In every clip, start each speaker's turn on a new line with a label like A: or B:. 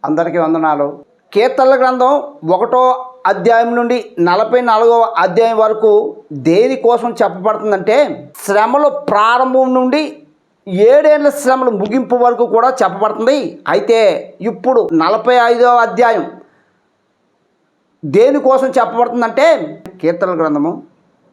A: అందరికీ వందనాలు. కీర్తనల గ్రంథం 1వ అధ్యాయం నుండి 44వ అధ్యాయం వరకు దేనికోసం చెప్పబడుతుందంటే, శ్రమల ప్రారంభం నుండి 7 ఏళ్ల శ్రమల ముగింపు వరకు కూడా చెప్పబడుతుంది. అయితే ఇప్పుడు 45వ అధ్యాయం దేనికోసం చెప్పబడుతుందంటే, కీర్తనల గ్రంథము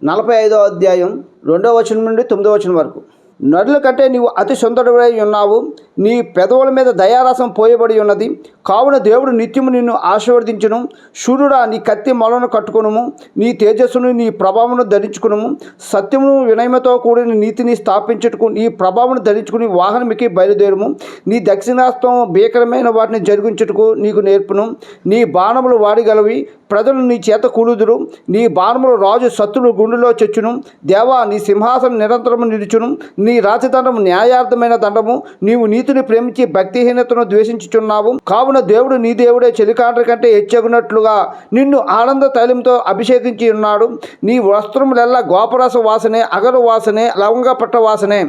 A: 45వ అధ్యాయం 2వ వచనం నుండి 9వ వచనం వరకు. నరుల కంటే నీవు అతి సుందరుడై ఉన్నావు, నీ పెదవుల మీద దయారసం పోయబడి ఉన్నది. కావున దేవుడు నిత్యము నిన్ను ఆశీర్వదించును. సూర్యుడా, నీ కత్తి మొలను కట్టుకునుము, నీ తేజస్సును నీ ప్రభావమును ధరించుకునుము. సత్యమును వినయమతో కూడిన నీతిని స్థాపించుటకు నీ ప్రభావమును ధరించుకుని వాహనమికి బయలుదేరుము. నీ దక్షిణాస్తం భీకరమైన వాటిని జరిగించుటకు నీకు నేర్పును. నీ బాణములు వాడిగలవి, ప్రజలు నీ చేత కూలుదురు. నీ బాణములు రాజు శత్రులు గుండెలో చొచ్చును. దేవా, నీ సింహాసనం నిరంతరము నిలుచును. నీ రాజదండము న్యాయార్థమైన దండము. నీవు నీతిని ప్రేమించి భక్తిహీనతను ద్వేషించుచున్నావు. కావున దేవుడు నీ దేవుడే చెలికాండ్ర కంటే హెచ్చగినట్లుగా నిన్ను ఆనంద తైలంతో అభిషేకించి ఉన్నాడు. నీ వస్త్రములెల్లా గోపరస వాసనే, అగరు వాసనే, లవంగ పట్ట వాసనే.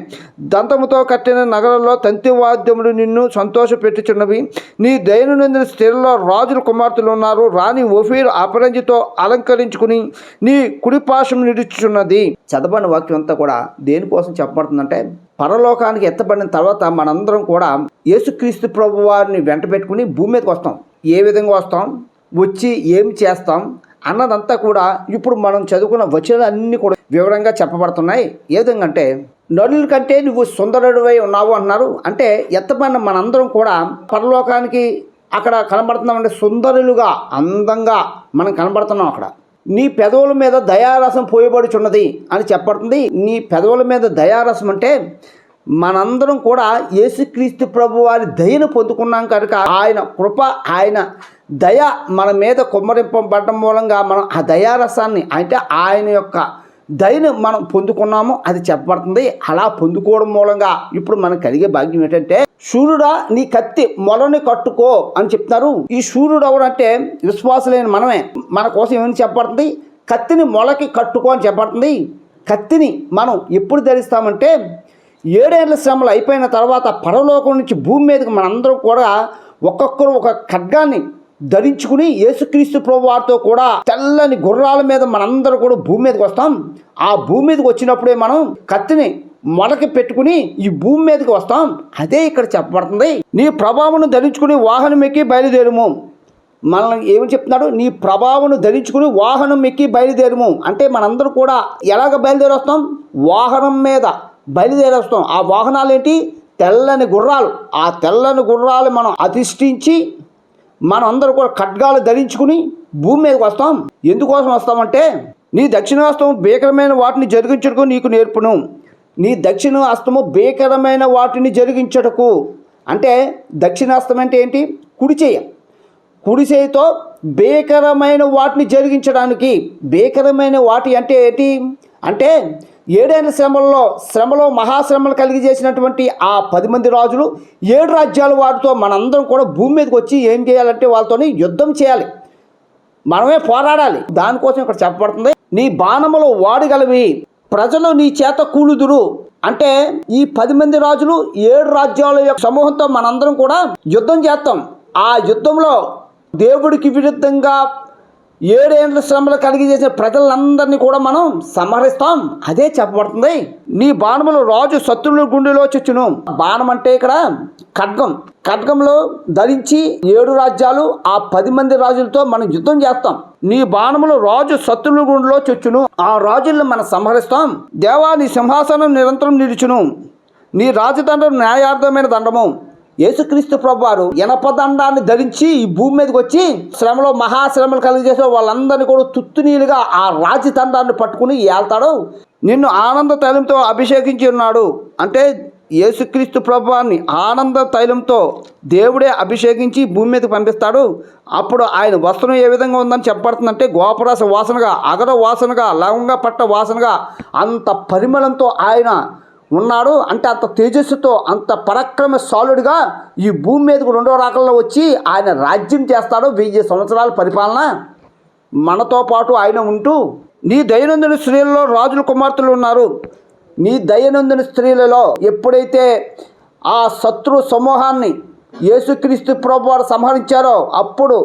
A: దంతముతో కట్టిన నగరంలో తంతి వాద్యములు నిన్ను సంతోష పెట్టుచున్నవి. నీ దైనందిన స్త్రీలలో రాజుల కుమార్తెలు ఉన్నారు. రాణి ఓఫీరు అపరంజితో అలంకరించుకుని నీ కుడిపాశం నిలుచుచున్నది. చదవని వాక్యం అంతా కూడా దేనికోసం చెప్పబడుతుందంటే, పరలోకానికి ఎత్తబడిన తర్వాత మనందరం కూడా యేసుక్రీస్తు ప్రభు వారిని వెంట పెట్టుకుని భూమి మీదకి వస్తాం. ఏ విధంగా వస్తాం, వచ్చి ఏం చేస్తాం అన్నదంతా కూడా ఇప్పుడు మనం చదువుకున్న వచనాలన్నీ కూడా వివరంగా చెప్పబడుతున్నాయి. ఏ విధంగా అంటే, నరుల కంటే నువ్వు సుందరుడివై ఉన్నావు అంటున్నారు. అంటే ఎత్తబడిన మనందరం కూడా పరలోకానికి అక్కడ కనబడుతున్నామంటే సుందరులుగా, అందంగా మనం కనబడుతున్నాం. అక్కడ నీ పెదవుల మీద దయారసం పోయబడుచున్నది అని చెప్పబడుతుంది. నీ పెదవుల మీద దయారసం అంటే మనందరం కూడా యేసుక్రీస్తు ప్రభు వారి దయను పొందుకున్నాం కనుక ఆయన కృప, ఆయన దయ మన మీద కుమ్మరింపబడడం మూలంగా మనం ఆ దయారసాన్ని, అంటే ఆయన యొక్క దయను మనం పొందుకున్నాము అది చెప్పబడుతుంది. అలా పొందుకోవడం మూలంగా ఇప్పుడు మనకు కలిగే భాగ్యం ఏంటంటే, సూర్యుడా, నీ కత్తి మొలని కట్టుకో అని చెప్తున్నారు. ఈ సూర్యుడు ఎవరంటే విశ్వాసులైన మనమే. మన కోసం ఏమని చెప్పబడుతుంది, కత్తిని మొలకి కట్టుకో అని చెప్పబడుతుంది. కత్తిని మనం ఎప్పుడు ధరిస్తామంటే, 7 ఏళ్ల శ్రమలు అయిపోయిన తర్వాత పరలోకం నుంచి భూమి మీదకి మనందరం కూడా ఒక్కొక్కరు ఒక ఖడ్గాన్ని ధరించుకుని యేసుక్రీస్తు ప్రభు వారితో కూడా తెల్లని గుర్రాల మీద మనందరూ కూడా భూమి మీదకి వస్తాం. ఆ భూమి మీదకి వచ్చినప్పుడే మనం కత్తిని మొలకి పెట్టుకుని ఈ భూమి మీదకి వస్తాం. అదే ఇక్కడ చెప్పబడుతుంది. నీ ప్రభావమును ధరించుకుని వాహనం ఎక్కి బయలుదేరుము. మనల్ని ఏమని చెప్తున్నాడు, నీ ప్రభావమును ధరించుకుని వాహనం ఎక్కి బయలుదేరుము. అంటే మనందరూ కూడా ఎలాగ బయలుదేరి వస్తాం, వాహనం మీద బయలుదేరి వస్తాం. ఆ వాహనాలు ఏంటి, తెల్లని గుర్రాలు. ఆ తెల్లని గుర్రాలు మనం అధిష్ఠించి మనం అందరూ కూడా ఖడ్గాలు ధరించుకుని భూమి మీదకి వస్తాం. ఎందుకోసం వస్తామంటే, నీ దక్షిణాస్తము భీకరమైన వాటిని జరిగించుటకు నీకు నేర్పును. నీ దక్షిణ హస్తము భీకరమైన వాటిని జరిగించుటకు, అంటే దక్షిణాస్తం అంటే ఏంటి, కుడి చేయ. కుడి చేయితో భీకరమైన వాటిని జరిగించడానికి. భీకరమైన వాటి అంటే ఏంటి అంటే, 7 ఏళ్ల శ్రమలో మహాశ్రమలు కలిగి చేసినటువంటి ఆ 10 మంది రాజులు 7 రాజ్యాల వాటితో మనందరం కూడా భూమి మీదకి వచ్చి ఏం చేయాలంటే వాళ్ళతో యుద్ధం చేయాలి, మనమే పోరాడాలి. దానికోసం ఇక్కడ చెప్పబడుతుంది, నీ బాణములు వాడగలవి, ప్రజలు నీ చేత కూలుదురు. అంటే ఈ 10 మంది రాజులు 7 రాజ్యాల యొక్క సమూహంతో మనందరం కూడా యుద్ధం చేస్తాం. ఆ యుద్ధంలో దేవుడికి విరుద్ధంగా 7 ఏళ్ల శ్రమలు కలిగి చేసిన ప్రజలందరినీ కూడా మనం సంహరిస్తాం. అదే చెప్పబడుతుంది. నీ బాణములు రాజు శత్రువుల గుండెలో చొచ్చును. బాణం అంటే ఇక్కడ ఖడ్గం. ఖడ్గంలో ధరించి 7 రాజ్యాలు, ఆ 10 మంది రాజులతో మనం యుద్ధం చేస్తాం. నీ బాణములు రాజు శత్రువుల గుండెలో చొచ్చును. ఆ రాజులను మనం సంహరిస్తాం. దేవా, నీ సింహాసనం నిరంతరం నిలుచును. నీ రాజదండం న్యాయార్థమైన దండము. యేసుక్రీస్తు ప్రభు వారు ఇనప దండాన్ని ధరించి ఈ భూమి మీదకి వచ్చి శ్రమలో మహాశ్రమలు కలిగజేసే వాళ్ళందరినీ కూడా తుత్తునీలుగా ఆ రాజదండాన్ని పట్టుకుని ఏళ్తాడు. నిన్ను ఆనంద తైలంతో అభిషేకించి ఉన్నాడు. అంటే యేసుక్రీస్తు ప్రభువాన్ని ఆనంద తైలంతో దేవుడే అభిషేకించి భూమి మీదకి పంపిస్తాడు. అప్పుడు ఆయన వస్త్రం ఏ విధంగా ఉందని చెప్పబడుతుందంటే, గోపరస వాసనగా, అగర వాసనగా, లవంగ పట్ట వాసనగా, అంత పరిమళంతో ఆయన ఉన్నాడు. అంటే అంత తేజస్సుతో, అంత పరాక్రమశాలుడిగా ఈ భూమి మీదకు 2వ రాకల్లో వచ్చి ఆయన రాజ్యం చేస్తాడు. 1000 సంవత్సరాల పరిపాలన మనతో పాటు ఆయన ఉంటూ. నీ దైనందిన స్త్రీలలో రాజుల కుమార్తెలు ఉన్నారు. నీ దైనందిన స్త్రీలలో ఎప్పుడైతే ఆ శత్రు సమూహాన్ని యేసుక్రీస్తు ప్రభు వారు సంహరించారో అప్పుడు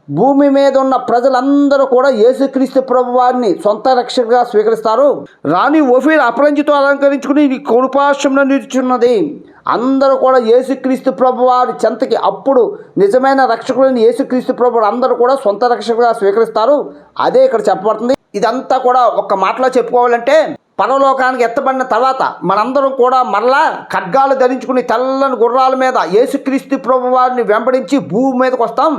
A: భూమి మీద ఉన్న ప్రజలందరూ కూడా యేసుక్రీస్తు ప్రభు వారిని సొంత రక్షకుగా స్వీకరిస్తారు. రాణి ఓఫీర్ అపరంజితో అలంకరించుకుని నీ కృపాశ్రమంలో నిలుచున్నది. అందరూ కూడా యేసుక్రీస్తు ప్రభు వారి చెంతకి అప్పుడు నిజమైన రక్షకుడైన యేసుక్రీస్తు ప్రభు అందరూ కూడా సొంత రక్షకుగా స్వీకరిస్తారు. అదే ఇక్కడ చెప్పబడుతుంది. ఇదంతా కూడా ఒక్క మాటలో చెప్పుకోవాలంటే, పరలోకానికి ఎత్తబడిన తర్వాత మనందరం కూడా మరలా ఖడ్గాలు ధరించుకుని తెల్లని గుర్రాల మీద యేసుక్రీస్తు ప్రభు వారిని వెంబడించి భూమి మీదకి వస్తాం.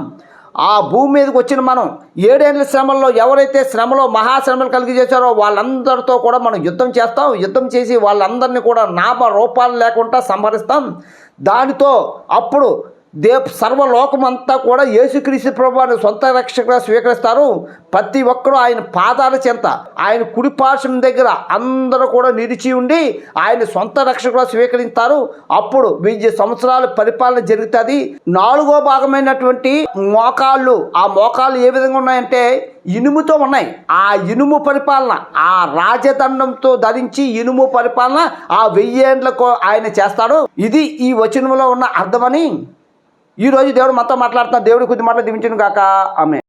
A: ఆ భూమి మీదకి వచ్చిన మనం 7 ఏళ్ల శ్రమల్లో ఎవరైతే శ్రమలో మహాశ్రమలు కలిగజేశారో వాళ్ళందరితో కూడా మనం యుద్ధం చేస్తాం. యుద్ధం చేసి వాళ్ళందరినీ కూడా నామ రూపాలు లేకుండా సంహరిస్తాం. దానితో అప్పుడు సర్వలోకం అంతా కూడా యేసుక్రీస్తు ప్రభువుని సొంత రక్షకుగా స్వీకరిస్తారు. ప్రతి ఒక్కరూ ఆయన పాదాల చెంత, ఆయన కుడిపార్శ్వం దగ్గర అందరూ కూడా నిలిచి ఉండి ఆయన సొంత రక్షకుగా స్వీకరిస్తారు. అప్పుడు 1000 సంవత్సరాల పరిపాలన జరుగుతుంది. 4వ భాగమైనటువంటి మోకాళ్ళు, ఆ మోకాళ్ళు ఏ విధంగా ఉన్నాయంటే ఇనుముతో ఉన్నాయి. ఆ ఇనుము పరిపాలన, ఆ రాజదండంతో ధరించి ఇనుము పరిపాలన ఆ 1000 ఏండ్లకు ఆయన చేస్తాడు. ఇది ఈ వచనంలో ఉన్న అర్థమని ఈరోజు దేవుడు మనతో మాట్లాడుతున్న దేవుడి కొద్ది మాటలు దీవించును గాక. ఆమేన్.